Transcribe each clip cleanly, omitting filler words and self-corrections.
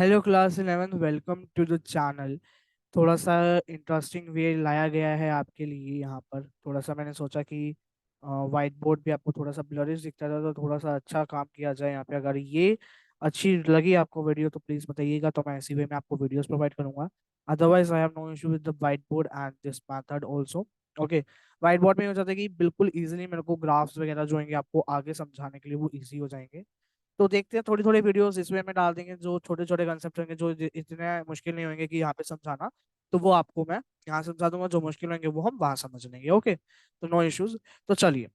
Hello class 11, welcome to the channel. थोड़ा सा interesting way लाया गया है आपके लिए। यहाँ पर थोड़ा सा मैंने सोचा कि वाइट बोर्ड भी आपको थोड़ा सा ब्लरिश दिखता था, तो थोड़ा सा अच्छा काम किया जाए यहाँ पे। अगर ये अच्छी लगी आपको वीडियो तो प्लीज़ बताइएगा, तो मैं इसी वे में आपको वीडियोस प्रोवाइड करूंगा। Otherwise I have no issue with the white board and this method also. Okay. White board में हो जाता है कि बिल्कुल इजीली मेरे को ग्राफ्स वगैरह जो होंगे आपको आगे समझाने के लिए वो इजी हो जाएंगे। तो देखते हैं, थोड़ी थोड़ी वीडियोस इस वे में डाल देंगे जो छोटे छोटे कंसेप्ट होंगे, जो इतने मुश्किल नहीं होंगे कि यहाँ पे समझाना। तो वो आपको मैं यहाँ समझा दूंगा, जो मुश्किल होंगे वो हम वहां समझ लेंगे। ओके, तो नो इश्यूज। तो चलिए,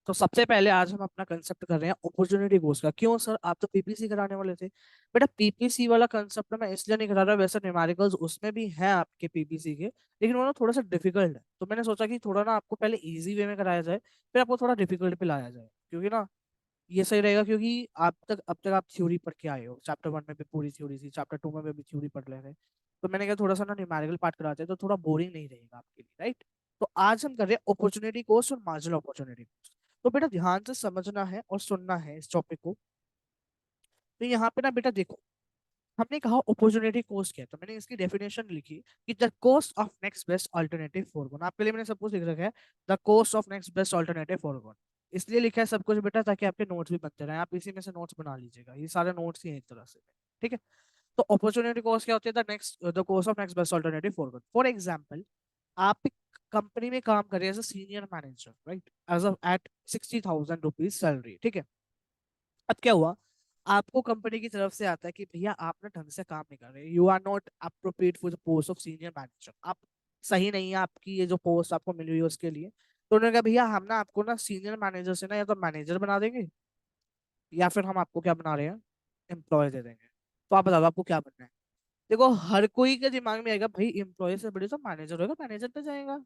तो सबसे पहले आज हम अपना कंसेप्ट कर रहे हैं अपॉर्चुनिटी कोर्स का। क्यों सर, आप तो पीपीसी कराने वाले थे। बेटा पीपीसी वाला कंसेप्ट मैं इसलिए नहीं करा रहा, वैसे न्यूमेरिकल्स उसमें भी हैं आपके पीपीसी के, लेकिन वो ना थोड़ा सा डिफिकल्ट है। तो मैंने सोचा कि थोड़ा ना आपको पहले इजी वे में कराया जाए, फिर आपको थोड़ा डिफिकल्ट पे लाया जाए, क्योंकि ना ये सही रहेगा। क्योंकि अब तक आप थ्योरी पढ़ के आए हो, चैप्टर 1 में भी पूरी थ्योरी थी, चैप्टर 2 में भी थ्योरी पढ़ ले रहे। तो मैंने कहा थोड़ा सा ना न्यूमेरिकल पार्ट कराते हैं, तो थोड़ा बोरिंग नहीं रहेगा आपके लिए, राइट। तो आज हम कर रहे हैं अपॉर्चुनिटी कॉस्ट और मार्जिनल अपॉर्चुनिटी कॉस्ट। तो बेटा ध्यान से समझना है और सुनना है इस टॉपिक को। तो यहाँ पे ना बेटा देखो, हमने कहा अपॉर्चुनिटी कॉस्ट क्या है, तो मैंने इसकी डेफिनेशन लिखी कि the cost of next best alternative foregone. आपके लिए मैंने सब कुछ लिख रखा है, the cost of next best alternative foregone. इसलिए लिखा है सब कुछ बेटा, ताकि आपके नोट्स भी बनते रहे, आप इसी में से नोट्स बना लीजिएगा। ये सारे नोट्स ही हैं एक तरह से, ठीक है। तो अपॉर्चुनिटी कॉस्ट क्या होती है? The cost of next best alternative forgone. For example, आप एक कंपनी में काम कर रहे हैं as a senior manager, right, as at 60,000 rupees salary, ठीक है। अब क्या हुआ, आपको कंपनी की तरफ से आता है कि भैया आप ना ढंग से काम नहीं कर रहे, you are not appropriate for the post of senior manager, आप सही नहीं है आपकी ये जो पोस्ट आपको मिली हुई है उसके लिए। तो उन्होंने कहा भैया हम ना आपको ना सीनियर मैनेजर से ना या तो मैनेजर बना देंगे, या फिर हम आपको क्या बना रहे हैं, एम्प्लॉय दे देंगे। तो आप बताओ आपको क्या बनना है। देखो हर कोई के दिमाग में आएगा भाई एम्प्लॉय से बड़ी तो मैनेजर होगा, मैनेजर पे जाएगा।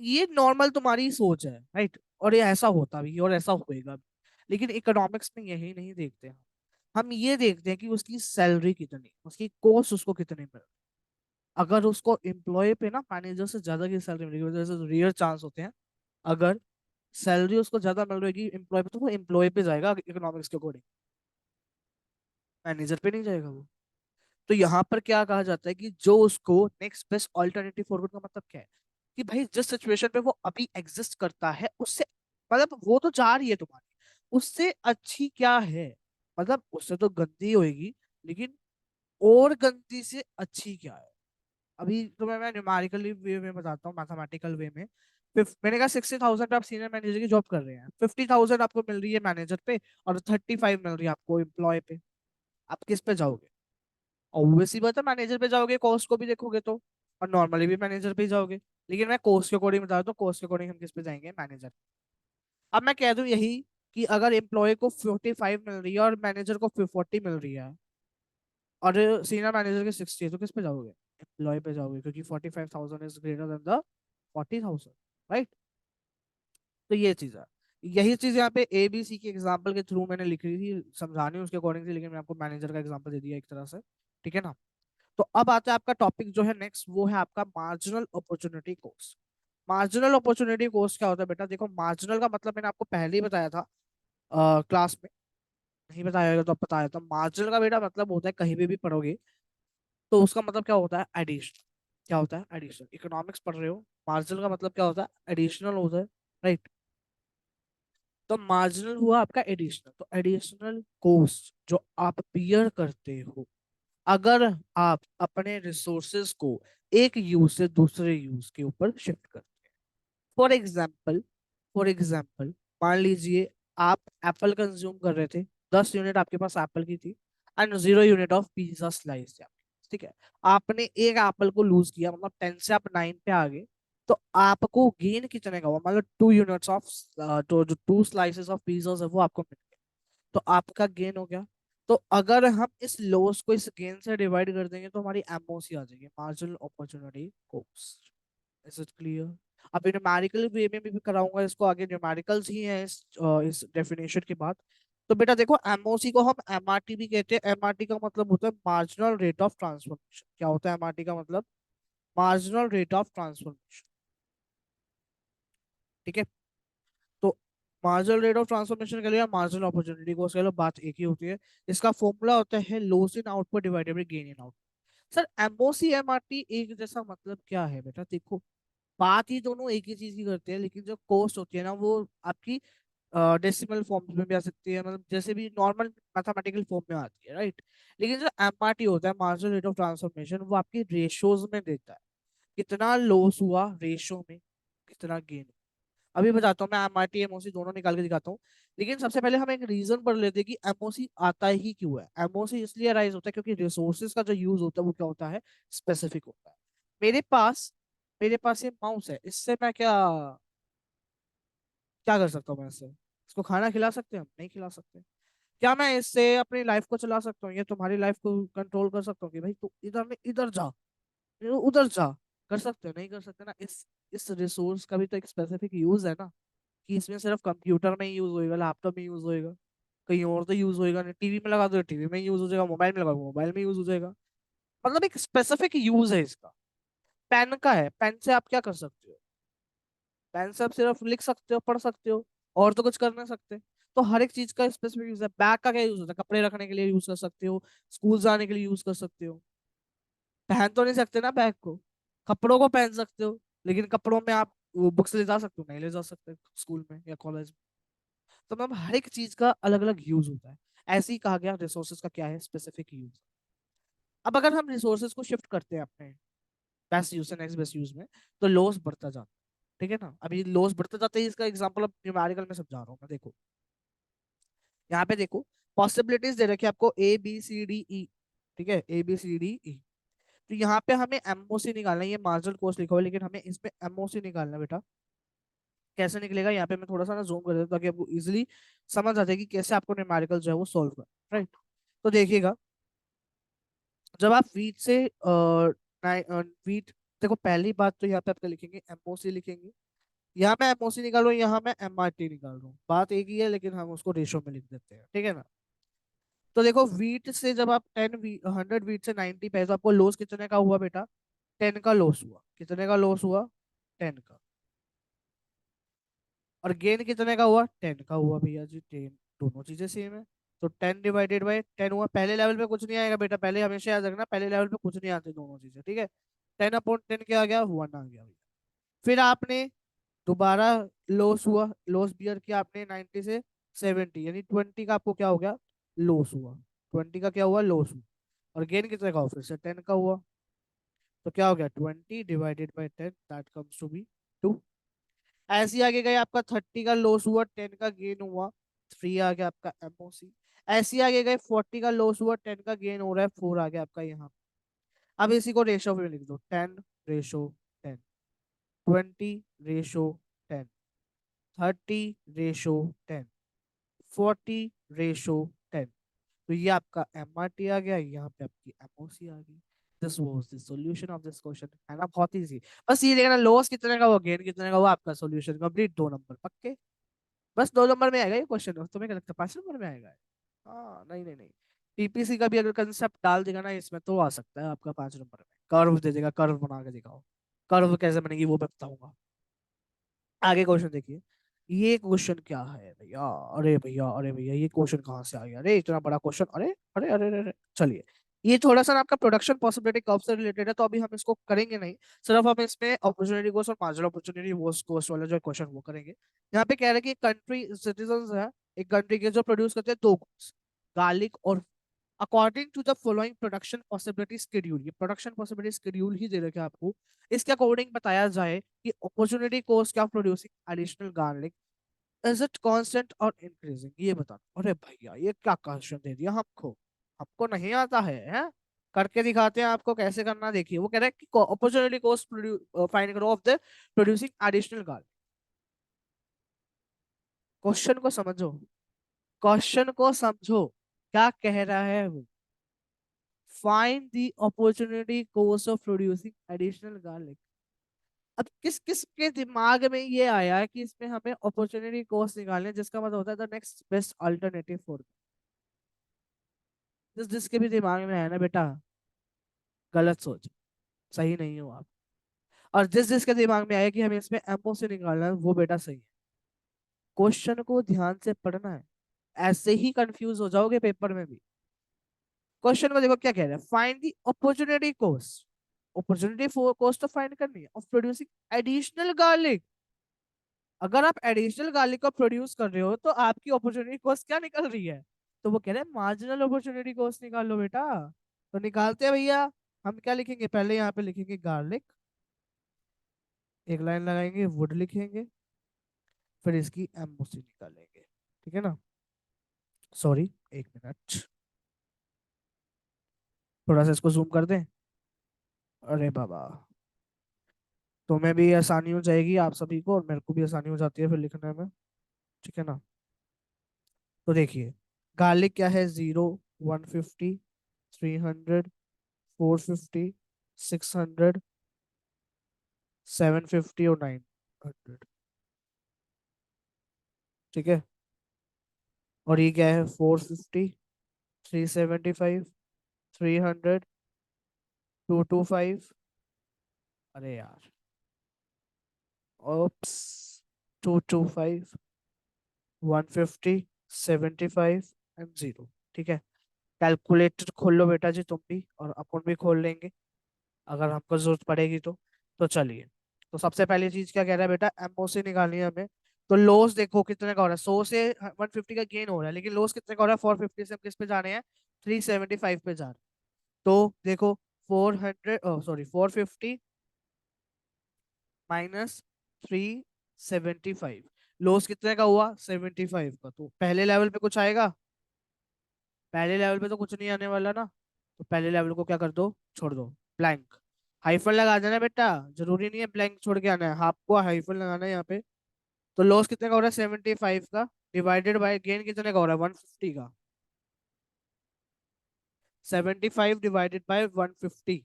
ये नॉर्मल तुम्हारी सोच है, राइट। और ये ऐसा होता भी है और ऐसा होएगा भी। लेकिन इकोनॉमिक्स में यही नहीं देखते हम ये देखते हैं कि उसकी सैलरी कितनी, उसकी कॉस्ट उसको कितनी मिल रही। अगर उसको एम्प्लॉय पे ना मैनेजर से ज्यादा की सैलरी मिलेगी, वजह रेयर चांस होते हैं, अगर सैलरी उसको ज्यादा मिल रही है एम्प्लॉय पे, तो वो एम्प्लॉय पे जाएगा इकोनॉमिक्स के अकॉर्डिंग, मैनेजर पे नहीं जाएगा वो। तो यहाँ पर क्या कहा जाता है कि जो उसको नेक्स्ट बेस्ट ऑल्टरनेटिव फॉरवर्ड का मतलब क्या है, कि भाई जिस सिचुएशन पे वो अभी एग्जिस्ट करता है उससे, मतलब वो तो जा रही है तुम्हारी, उससे अच्छी क्या है। मतलब उससे तो गंदी होएगी, लेकिन और गंदी से अच्छी क्या है। अभी तुम्हें मैं न्यूमेरिकली वे में बताता हूँ, मैथमेटिकल वे में। मैंने कहा 60,000 पे आप सीनियर मैनेजर की जॉब कर रहे हैं, 50,000 आपको मिल रही है मैनेजर पे, और 35 मिल रही है आपको एम्प्लॉय पे। आप किस पे जाओगे? ऑब्वियसली बात है मैनेजर पे जाओगे, कॉस्ट को भी देखोगे तो। और नॉर्मली भी मैनेजर पे ही जाओगे। लेकिन मैं कॉस्ट के अकॉर्डिंग बता रहा हूँ, कॉस्ट के अकॉर्डिंग हम किस पे जाएंगे, मैनेजर। अब मैं कह दूं यही, कि अगर एम्प्लॉय को 45 मिल रही है और मैनेजर को 40 मिल रही है, और सीनियर मैनेजर की 60 है, तो किस पे जाओगे? एम्प्लॉय पे जाओगे, क्योंकि 45,000 is greater than the 40,000, right. तो ये चीज है। यही चीज यहाँ पे ABC के एग्जाम्पल के थ्रू मैंने लिख रही थी, समझानी उसके अकॉर्डिंग थी, लेकिन मैं आपको मैनेजर का एग्जाम्पल दे दिया एक तरह से, ठीक है ना। तो अब आता है आपका टॉपिक जो है नेक्स्ट, वो है आपका marginal opportunity cost. Marginal opportunity cost क्या होता है बेटा? देखो मार्जिनल का मतलब मैंने आपको पहले ही बताया था क्लास में, नहीं बताया होगा तो अब बताया। तो मार्जिनल का बेटा मतलब होता है, कहीं भी पढ़ोगे तो उसका मतलब क्या होता है, एडिशन। क्या होता है? एडिशन। इकोनॉमिक्स पढ़ रहे हो, मार्जिनल का मतलब क्या होता है, एडिशनल होता है, राइट। तो मार्जिनल हुआ आपका एडिशनल। तो एडिशनल कॉस्ट जो आप बियर करते हो, अगर आप अपने रिसोर्सेज को एक यूज से दूसरे यूज के ऊपर शिफ्ट करते हैं। फॉर एग्जाम्पल, फॉर एग्जाम्पल, मान लीजिए आप एप्पल कंज्यूम कर रहे थे, 10 यूनिट आपके पास एप्पल की थी, and 0 unit of pizza slice थे आपके पास, ठीक है। आपने एक एप्पल को लूज किया, मतलब 10 से आप 9 पे आ गए। तो आपको गेन कितने का हुआ? मतलब 2 यूनिट्स ऑफ, तो जो 2 स्लाइसेस ऑफ पिज्जा है वो आपको मिल गए। तो आपका गेन हो गया। तो अगर हम इस लॉस को इस गेन से डिवाइड कर देंगे, तो हमारी एमओसी आ जाएगी, marginal opportunity cost. Is it clear? अब न्यूमेरिकल वे में भी कराऊंगा इसको आगे, न्यूमेरिकल्स ही है इस डेफिनेशन के बाद। तो बेटा देखो, एमओसी को हम एमआरटी भी कहते हैं। एमआरटी का मतलब होता है मार्जिनल रेट ऑफ ट्रांसफॉर्मेशन। क्या होता है एमआरटी का मतलब? मार्जिनल रेट ऑफ ट्रांसफॉर्मेशन, ठीक है। तो मार्जिनल रेट ऑफ ट्रांसफॉर्मेशन के लिए मार्जिनल अपॉर्चुनिटी कॉस्ट कह लो, बात एक ही होती है। इसका फॉर्मूला होता है loss in output divided by gain in output. Sir MOC MRT एक जैसा मतलब क्या है बेटा, देखो बात ही दोनों एक ही चीज की करते हैं, लेकिन जो कॉस्ट होती है ना वो आपकी डेसिमल फॉर्म में भी आ सकती है, मतलब जैसे भी नॉर्मल मैथमेटिकल फॉर्म में आती है, राइट। लेकिन जो एमआरटी होता है, मार्जिनल रेट ऑफ ट्रांसफॉर्मेशन, वो आपकी रेशोज में देता है, कितना लॉस हुआ रेशो में, कितना गेन। अभी बताता हूँ मैं, एमआरटी एमओसी दोनों निकाल के दिखाता हूँ। लेकिन सबसे पहले हम एक रीजन पढ़ लेते हैं कि एमओसी आता ही क्यों है। एमओसी इसलिए राइज होता है क्योंकि रिसोर्सेज का जो यूज होता है वो क्या होता है, स्पेसिफिक होता है। मेरे पास मेरे पास ये माउस है, इससे मैं क्या क्या कर सकता हूँ, मैं इससे इसको खाना खिला सकते हैं, हम नहीं खिला सकते। क्या मैं इससे अपनी लाइफ को चला सकता हूँ, या तुम्हारी लाइफ को कंट्रोल कर सकता हूँ कि भाई तू इधर नहीं इधर जा, तू उधर जा, कर सकते हो, नहीं कर सकते ना। इस रिसोर्स का भी तो एक स्पेसिफिक यूज है ना, कि इसमें सिर्फ कंप्यूटर में ही यूज होएगा, लैपटॉप में यूज होएगा, कहीं और तो यूज होएगा नहीं। टीवी में लगा दो टीवी में यूज हो जाएगा, मोबाइल में लगा दो मोबाइल में यूज हो जाएगा। मतलब एक स्पेसिफिक यूज है इसका। पेन का है, पेन से आप क्या कर सकते हो, पेन से आप सिर्फ लिख सकते हो, पढ़ सकते हो, और तो कुछ कर नहीं सकते। तो हर एक चीज का स्पेसिफिक यूज है। बैग का क्या यूज होता है, कपड़े रखने के लिए यूज कर सकते हो, स्कूल जाने के लिए यूज कर सकते हो। पहन तो नहीं सकते ना बैग को, कपड़ों को पहन सकते हो, लेकिन कपड़ों में आप बुक्स ले जा सकते हो, नहीं ले जा सकते स्कूल में या कॉलेज में। तो मतलब हर एक चीज का अलग अलग यूज होता है। ऐसे ही कहा गया रिसोर्सेज का क्या है, स्पेसिफिक यूज। अब अगर हम रिसोर्सेज को शिफ्ट करते हैं अपने बेस्ट यूज से नेक्स्ट बेस्ट यूज में, तो लॉस बढ़ता जाता है। ठीक है ना, अभी लॉस बढ़ता जाता है, इसका एग्जांपल अब न्यूमेरिकल में समझा रहा हूँ मैं। देखो यहाँ पे देखो, पॉसिबिलिटीज दे रखी है आपको A B C D E. ठीक है, A B C D E. तो यहाँ पे हमें एमओसी निकालना है, ये मार्जिनल कॉस्ट लिखा हुआ है, लेकिन हमें इसमें एमओसी निकालना है बेटा। कैसे निकलेगा, यहाँ पे मैं थोड़ा सा ना जूम कर देता हूँ ताकि आपको इजिली समझ आ जाए कि कैसे आपको न्यूमेरिकल जो है वो सॉल्व कर, राइट। तो देखिएगा, जब आप वीट से वीट, देखो पहली बात तो यहाँ पे आपका लिखेंगे एमओसी लिखेंगे। यहाँ मैं एमओसी निकाल रहा हूँ, यहाँ मैं एमआरटी निकाल रहा हूँ, बात एक ही है, लेकिन हम उसको रेशो में लिख देते हैं, ठीक है ना। तो देखो वीट से जब आप 100 वीट से 90 पे, तो आपको लॉस कितने का हुआ बेटा, 10 का लॉस हुआ। कितने का लॉस हुआ, 10 का। और गेन कितने का हुआ, 10 का हुआ भैया जी, 10। दोनों चीजें सेम है। तो 10/10 हुआ। पहले लेवल पे कुछ नहीं आएगा बेटा, पहले हमेशा याद रखना, पहले लेवल पे कुछ नहीं आते दोनों चीजें, ठीक है। 10/10 क्या आ गया, 1 आ गया भैया। फिर आपने दोबारा लॉस हुआ, लॉस बियर किया आपने 90 से 70, यानी 20 का आपको क्या हो गया, लॉस हुआ। 20 का क्या हुआ, लॉस हुआ। और गेन कितने का हुआ, फिर से 10 का हुआ। तो क्या हो गया, 20/10, दैट कम्स टू बी 2। ऐसे ही आगे गए, आपका 30 का लॉस हुआ, 10 का गेन हुआ, 3 आ गया आपका एमओसी। ऐसे ही आगे गए, 40 का लॉस हुआ, 10 का गेन हो रहा है, 4 आ गया आपका यहाँ। अब इसी को रेशो में लिख दो, 10/10, 20/10, 30/10, 40/10। तो ये आपका एमआरटी आ गया, यहाँ पे आपकी एमओसी आ गई। This was the solution of this question, है ना, बहुत इजी। बस ये देखना लॉस कितने का हुआ, गेन कितने का हुआ, आपका सॉल्यूशन कंप्लीट, 2 नंबर पक्के। बस 2 नंबर में आएगा ये क्वेश्चन, तुम्हें क्या लगता है 5 नंबर में आएगा? हाँ, नहीं नहीं नहीं, टीपीसी का भी अगर कंसेप्ट डाल देगा ना इसमें, तो आ सकता है आपका 5 नंबर में। कर्व दे देगा, कर्व बना के दिखाओ, कर्व कैसे बनेगी वो मैं बताऊंगा। आगे क्वेश्चन देखिए। ये क्वेश्चन क्या है भैया, अरे भैया अरे भैया, ये क्वेश्चन कहाँ से आ गया, अरे इतना बड़ा क्वेश्चन, अरे अरे अरे अरे चलिए। ये थोड़ा सा ना आपका प्रोडक्शन पॉसिबिलिटी कर्व से रिलेटेड है, तो अभी हम इसको करेंगे नहीं। सिर्फ हम इसमें अपॉर्चुनिटी कॉस्ट और मार्जिनल अपॉर्चुनिटी कॉस्ट वाला जो क्वेश्चन वो करेंगे। यहाँ पे कह रहे हैं कि कंट्री सिटीजन है, एक कंट्री के जो प्रोड्यूस करते हैं दो गुड्स, गार्लिक और, according to the following production possibility schedule, ये प्रोडक्शन पॉसिबिलिटी शेड्यूल ही दे रखे हैं आपको। इसके अकॉर्डिंग बताया जाए कि opportunity cost of producing additional garlic is it constant और इंक्रीजिंग, ये बता। अरे भैया ये क्या क्वेश्चन दे दिया हमको, हमको नहीं आता है? करके दिखाते हैं आपको कैसे करना, देखिए वो कह रहा है कि अपॉर्चुनिटी कॉस्ट फाइंड करो of the producing additional garlic. Question को समझो, क्वेश्चन को समझो, क्या कह रहा है वो। Find the opportunity cost of producing additional garlic. अब किस किस के दिमाग में ये आया है कि इसमें हमें अपॉर्चुनिटी कॉस्ट निकालने, जिसका मतलब होता है the next best alternative for, जिसके भी दिमाग में है ना बेटा, गलत सोच, सही नहीं हो आप। और जिसके दिमाग में आया कि हमें इसमें एमओ से निकालना है, वो बेटा सही है। क्वेश्चन को ध्यान से पढ़ना है, ऐसे ही कंफ्यूज हो जाओगे पेपर में भी। क्वेश्चन को देखो क्या कह रहा है, find the opportunity cost. Opportunity cost तो फाइंड करनी है ऑफ प्रोड्यूसिंग एडिशनल गार्लिक। अगर आप एडिशनल गार्लिक को प्रोड्यूस कर रहे हो तो आपकी अपॉर्चुनिटी कॉस्ट क्या निकल रही है? तो वो कह रहे हैं मार्जिनल अपॉर्चुनिटी कॉस्ट निकालो बेटा। तो निकालते हैं भैया। हम क्या लिखेंगे, पहले यहाँ पे लिखेंगे गार्लिक, एक लाइन लगाएंगे, वुड लिखेंगे, फिर इसकी एमओसी निकालेंगे। ठीक है ना? सॉरी, एक मिनट, थोड़ा सा इसको जूम कर दें। अरे बाबा, तुम्हें भी आसानी हो जाएगी आप सभी को, और मेरे को भी आसानी हो जाती है फिर लिखने में। ठीक है ना? तो देखिए, गार्लिक क्या है, 0, 150, 300, 450, 600, 750 और 900। ठीक है? और ये क्या है, 450, 375, 300, 225। अरे यार, ओप्स, 225, 150, 75 एंड 0। ठीक है? कैलकुलेटर खोल लो बेटा जी तुम भी, और अपन भी खोल लेंगे अगर हमको जरूरत पड़ेगी तो। तो चलिए, तो सबसे पहली चीज क्या कह रहा है बेटा, एमओसी निकालनी है हमें। तो लॉस देखो कितने का हो रहा है, 100 से 150 का गेन हो रहा है, लेकिन लॉस कितने का हो रहा है, 450 से हम किस पे जा रहे हैं, 375 पे जा रहे हैं। तो देखो, 400, सॉरी, 450 माइनस 375, लॉस कितने का हुआ, 75 का। तो पहले लेवल पे कुछ आएगा? पहले लेवल पे तो कुछ नहीं आने वाला ना। तो पहले लेवल को क्या कर दो, छोड़ दो, ब्लैंक। हाइफन लगा देना बेटा, जरूरी नहीं है ब्लैंक छोड़ के आना है, आपको हाइफन लगाना है यहाँ पे। तो लॉस कितने का हो रहा है, 75 का, डिवाइडेड बाय गेन कितने का हो रहा है, 150 का। 75 डिवाइडेड बाय 150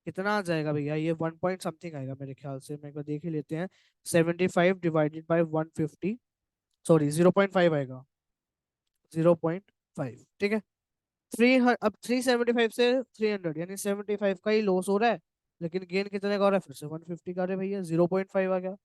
कितना आ जाएगा भैया, ये 1 पॉइंट समथिंग आएगा मेरे ख्याल से, मैं एक बार देख ही लेते हैं। 75 डिवाइडेड बाय 150, सॉरी 0.5 आएगा, 0.5। ठीक है? अब 375 से 300, यानी 75 का ही लॉस हो रहा है, लेकिन गेन कितने का हो रहा है, फिर से 150 का। अरे भैया, 0.5 आ गया।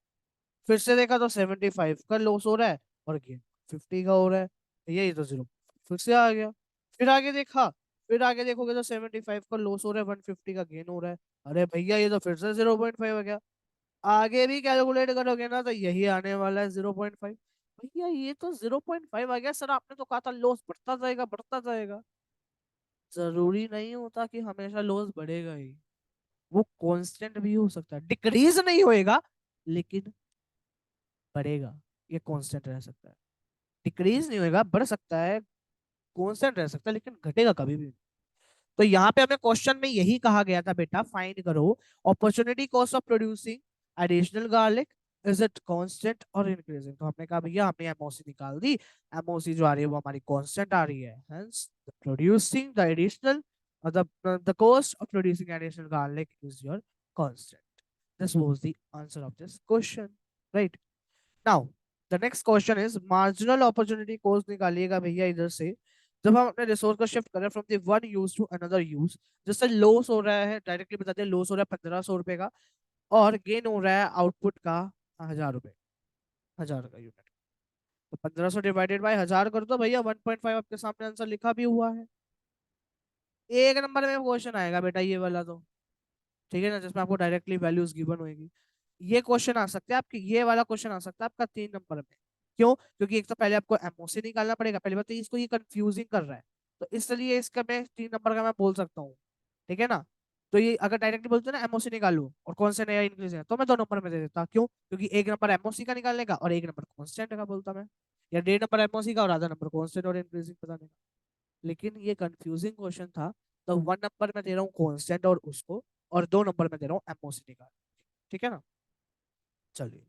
फिर से देखा तो 75 का लॉस हो रहा है, और गेन 50 का हो रहा है, यही तो 0 फिर से आ गया। फिर आगे देखा, फिर आगे देखोगे तो 75 का लॉस हो रहा है, 150 का गेन हो रहा है। अरे भैया, ये तो फिर से 0.5 आ गया। आगे भी कैलकुलेट करोगे ना तो यही आने वाला है, 0.5। भैया, ये तो 0.5 आ गया सर, आपने तो कहा था लॉस बढ़ता जाएगा बढ़ता जाएगा। जरूरी नहीं होता कि हमेशा लॉस बढ़ेगा ही, वो कांस्टेंट भी हो सकता है, डिक्रीज नहीं होएगा लेकिन बढ़ेगा। ये कांस्टेंट रह सकता है, डिक्रीज नहीं होएगा, बढ़ सकता है, कांस्टेंट रह सकता है, लेकिन घटेगा कभी भी नहीं। तो यहाँ पे हमें क्वेश्चन में यही कहा गया था बेटा, फाइंड करो opportunity cost of producing additional garlic, is it constant और इंक्रीजिंग। तो हमने कहा भैया, हमने एमओसी निकाल दी, एमओसी जो आ रही है वो हमारी कांस्टेंट आ रही है, hence producing the additional, the cost of producing additional garlic is your constant. This was the answer of this question, right? Now the next question is marginal opportunity cost निकालिएगा भैया इधर से। जब हम अपने रिसोर्स को शिफ्ट करें from the one use to another use, जैसे लॉस हो रहा है, डायरेक्टली बताते हैं, लॉस हो रहा है 1500 रुपए का, और गेन हो रहा है आउटपुट का 1000 रुपए, 1000 का यूनिट। तो 1500 डिवाइडेड बाय 1000 कर दो भैया, 1.5 आपके सामने आंसर लिखा भी हुआ है। एक नंबर में क्वेश्चन आएगा बेटा ये वाला तो। ठीक है ना, जिसमें आपको डायरेक्टली वैल्यूज गिवन होगी। ये क्वेश्चन आ सकता है आपके, ये वाला क्वेश्चन आ सकता है आपका 3 नंबर में। क्यों? क्योंकि एक तो पहले आपको एमओसी निकालना पड़ेगा, पहली बात तो इसको ये कंफ्यूजिंग कर रहा है, तो इसलिए इसका मैं 3 नंबर का मैं बोल सकता हूँ। ठीक है ना? तो ये अगर डायरेक्टली बोलते ना एमओसी निकालू और कौन से नया इंक्रीज है, तो मैं 2 नंबर में दे देता। क्यों? क्योंकि एक नंबर एमओसी का निकालने का और एक नंबर कॉन्स्टेंट का बोलता मैं, या 1.5 नंबर एमओसी का और आधा नंबर कॉन्स्टेंट और इंक्रीजिंग बताने का। लेकिन ये कंफ्यूजिंग क्वेश्चन था, तो 1 नंबर में दे रहा हूँ कॉन्स्टेंट और उसको, और 2 नंबर में दे रहा हूँ एमओसी निकाल। ठीक है ना? चलिए,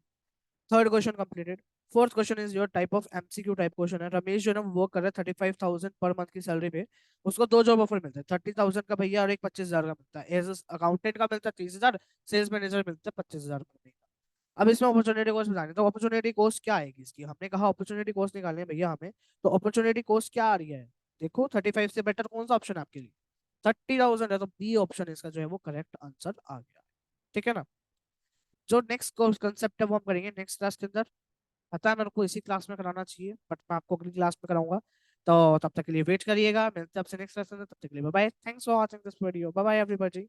third question completed. Fourth question is your type of MCQ type question है। रमेश जो है ना वर्क कर रहा है 35,000 पर मंथ की सैलरी पे, उसको 2 जॉब ऑफर मिलता है, 30,000 का भैया और एक 25,000 का मिलता है। एज अकाउंटेंट का मिलता है 30,000, सेल्स मैनेजर मिलता है 25,000 महीने का। अब इसमें अपॉर्चुनिटी कॉस्ट बतानी, तो अपॉर्चुनिटी कॉस्ट क्या आएगी इसकी, हमने कहा अपॉर्चुनिटी कॉस्ट निकालनी है भैया हमें। तो अपॉर्चुनिटी कॉस्ट क्या आ रही है, देखो 35 से बेटर कौन सा ऑप्शन है आपके लिए, 30,000 है, तो बी ऑप्शन इसका जो है वो करेक्ट आंसर आ गया। ठीक है ना? जो नेक्स्ट कंसेप्ट है वो हम करेंगे नेक्स्ट क्लास के अंदर। पता है मेरे को इसी क्लास में कराना चाहिए, बट मैं आपको अगली क्लास में कराऊंगा। तो तब तक के लिए वेट करिएगा, मिलते हैं आपसे नेक्स्ट लेसन में। तब तक के लिए bye bye, thanks for watching this video, bye bye everybody.